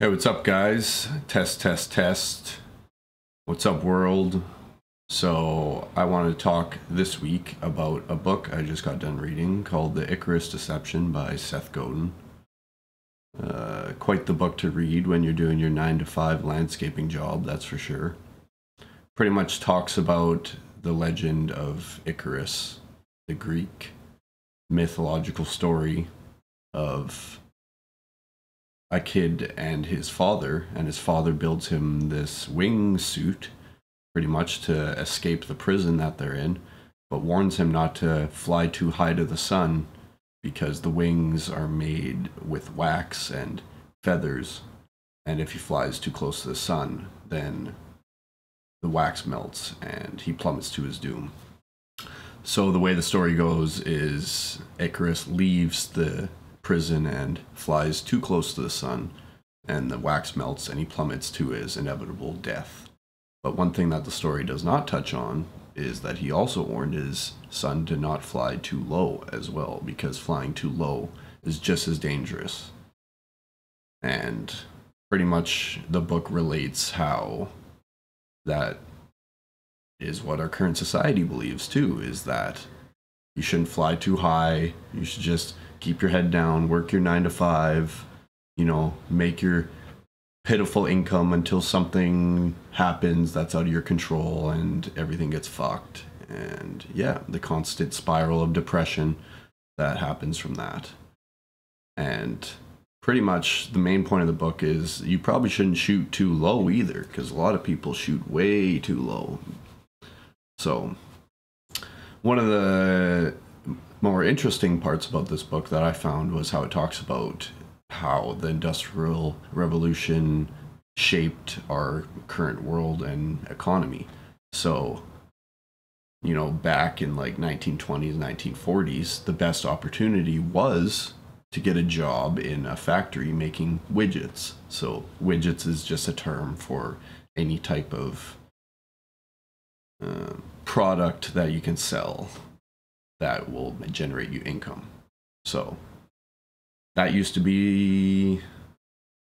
Hey, what's up, guys? Test, test, test. What's up, world? So, I want to talk this week about a book I just got done reading called The Icarus Deception by Seth Godin. Quite the book to read when you're doing your 9-to-5 landscaping job, that's for sure. Pretty much talks about the legend of Icarus, the Greek mythological story of a kid and his father builds him this wingsuit pretty much to escape the prison that they're in, but warns him not to fly too high to the sun because the wings are made with wax and feathers, and if he flies too close to the sun, then the wax melts and he plummets to his doom. So the way the story goes is Icarus leaves the prison and flies too close to the sun, and the wax melts and he plummets to his inevitable death. But one thing that the story does not touch on is that he also warned his son to not fly too low as well, because flying too low is just as dangerous. And pretty much the book relates how that is what our current society believes too, is that you shouldn't fly too high, you should just keep your head down, work your 9-to-5, make your pitiful income until something happens that's out of your control and everything gets fucked. And yeah, the constant spiral of depression that happens from that. And pretty much the main point of the book is you probably shouldn't shoot too low either, because a lot of people shoot way too low. So one of the more interesting parts about this book that I found was how it talks about how the Industrial Revolution shaped our current world and economy. So, back in like 1920s, 1940s, the best opportunity was to get a job in a factory making widgets. So widgets is just a term for any type of product that you can sell that will generate you income. So that used to be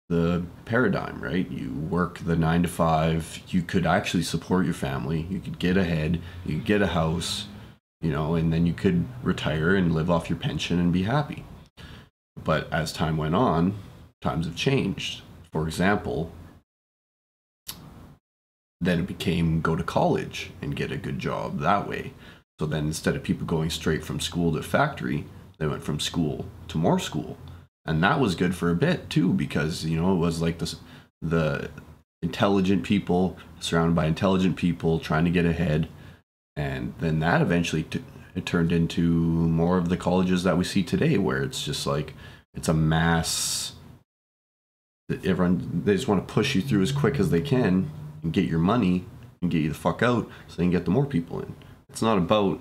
the paradigm, right? You work the 9-to-5, you could actually support your family, you could get ahead, you could get a house, and then you could retire and live off your pension and be happy. But as time went on, times have changed. For example, then it became go to college and get a good job that way. So then instead of people going straight from school to factory, they went from school to more school. And that was good for a bit too, because, it was like the intelligent people surrounded by intelligent people trying to get ahead. And then that eventually it turned into more of the colleges that we see today, where it's just like, it's a mass, they just want to push you through as quick as they can and get your money and get you the fuck out so they can get the more people in. It's not about,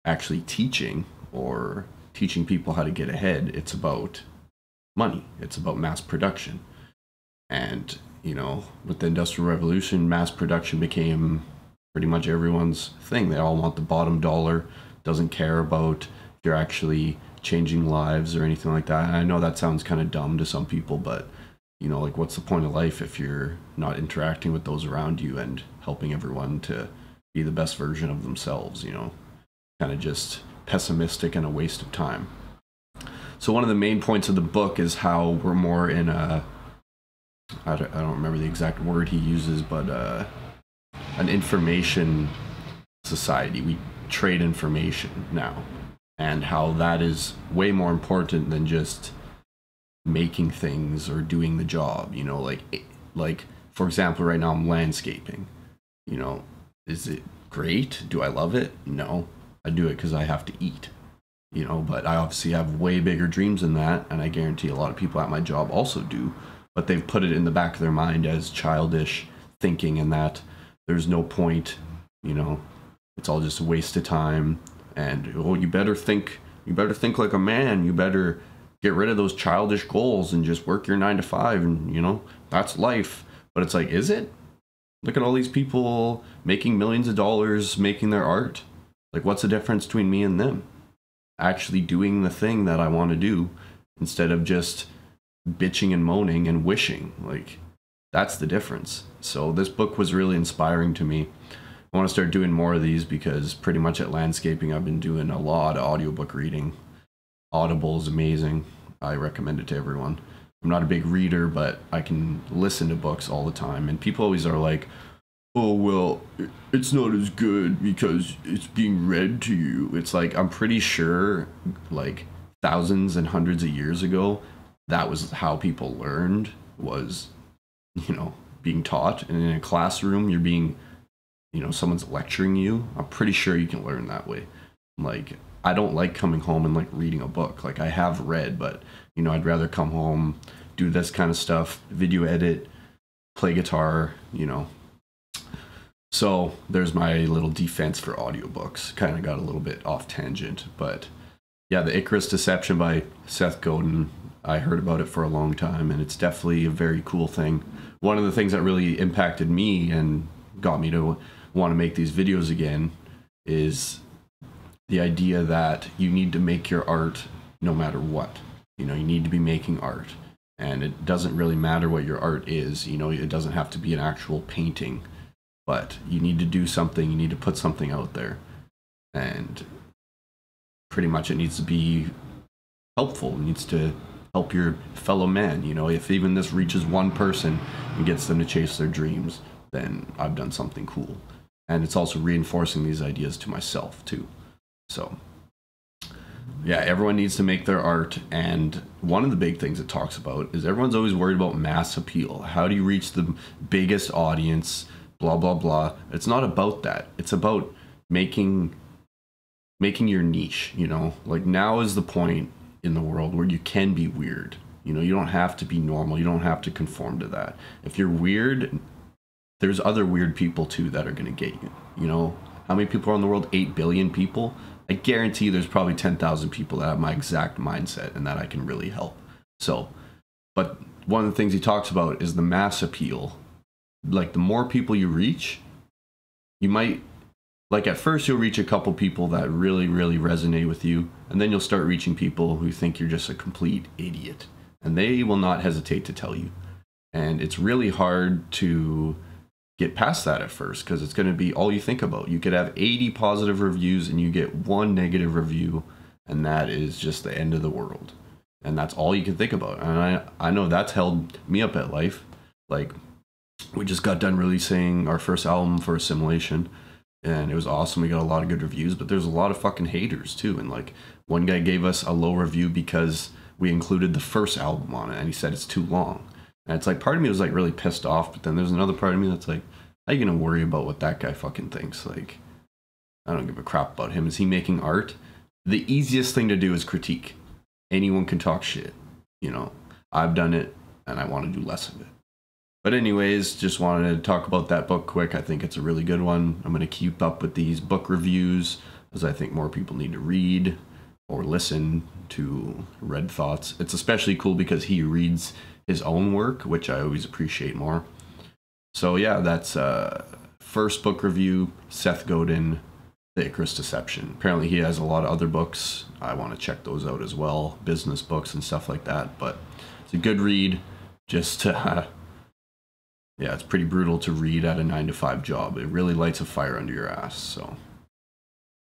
actually teaching or teaching people how to get ahead. It's about money. It's about mass production. And, with the Industrial Revolution, mass production became pretty much everyone's thing. They all want the bottom dollar, doesn't care about if you're actually changing lives or anything like that. And I know that sounds kind of dumb to some people, but what's the point of life if you're not interacting with those around you and helping everyone to be the best version of themselves, kind of just pessimistic and a waste of time. So one of the main points of the book is how we're more in I don't remember the exact word he uses, but an information society. We trade information now, and how that is way more important than just making things or doing the job. Like for example, right now I'm landscaping. Is it great? Do I love it? No, I do it because I have to eat, but I obviously have way bigger dreams than that, and I guarantee a lot of people at my job also do, but they've put it in the back of their mind as childish thinking, and that there's no point, it's all just a waste of time, and you better think like a man, you better get rid of those childish goals and just work your 9-to-5, and that's life. But it's like, is it? Look at all these people making millions of dollars making their art. Like, what's the difference between me and them? Actually doing the thing that I want to do instead of just bitching and moaning and wishing. Like, that's the difference. So this book was really inspiring to me. I want to start doing more of these because pretty much at landscaping I've been doing a lot of audiobook reading. Audible is amazing. I recommend it to everyone. I'm not a big reader, but I can listen to books all the time. And people always are like, oh, well, it's not as good because it's being read to you. It's like, I'm pretty sure, like, thousands and hundreds of years ago, that was how people learned, was, you know, being taught. And in a classroom, you're being, you know, someone's lecturing you. I'm pretty sure you can learn that way. Like, I don't like coming home and, like, reading a book. Like, I have read, but, you know, I'd rather come home, do this kind of stuff, video edit, play guitar, you know. So there's my little defense for audiobooks. Kind of got a little bit off tangent, but yeah, the Icarus Deception by Seth Godin, I heard about it for a long time, and it's definitely a very cool thing. One of the things that really impacted me and got me to want to make these videos again is the idea that you need to make your art no matter what. You know, you need to be making art, and it doesn't really matter what your art is. You know, it doesn't have to be an actual painting. But you need to do something, you need to put something out there. And pretty much it needs to be helpful. It needs to help your fellow man. You know, if even this reaches one person and gets them to chase their dreams, then I've done something cool. And it's also reinforcing these ideas to myself too. So yeah, everyone needs to make their art. And one of the big things it talks about is everyone's always worried about mass appeal. How do you reach the biggest audience? Blah blah blah. It's not about that. It's about making your niche, you know. Like, now is the point in the world where you can be weird. You know, you don't have to be normal. You don't have to conform to that. If you're weird, there's other weird people too that are going to get you. You know, how many people are in the world? 8 billion people. I guarantee there's probably 10,000 people that have my exact mindset and that I can really help. So, but one of the things he talks about is the mass appeal. Like, the more people you reach, you might, like, at first you'll reach a couple people that really, really resonate with you, and then you'll start reaching people who think you're just a complete idiot, and they will not hesitate to tell you. And it's really hard to get past that at first, because it's going to be all you think about. You could have 80 positive reviews and you get one negative review, and that is just the end of the world. And that's all you can think about. And I know that's held me up at life. Like, we just got done releasing our first album for Assimilation, and it was awesome. We got a lot of good reviews, but there's a lot of fucking haters too. And like, one guy gave us a low review because we included the first album on it, and he said it's too long. And it's like, part of me was like really pissed off, but then there's another part of me that's like, how are you gonna worry about what that guy fucking thinks? Like, I don't give a crap about him. Is he making art? The easiest thing to do is critique. Anyone can talk shit, you know. I've done it, and I want to do less of it. But anyways, just wanted to talk about that book quick. I think it's a really good one. I'm going to keep up with these book reviews, as I think more people need to read or listen to Red Thoughts. It's especially cool because he reads his own work, which I always appreciate more. So yeah, that's first book review, Seth Godin, The Icarus Deception. Apparently he has a lot of other books. I want to check those out as well, business books and stuff like that. But it's a good read. Just yeah, it's pretty brutal to read at a 9-to-5 job. It really lights a fire under your ass. So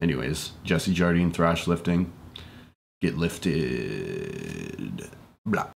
anyways, Jesse Jardine, Thrash Lifting. Get lifted. Blah.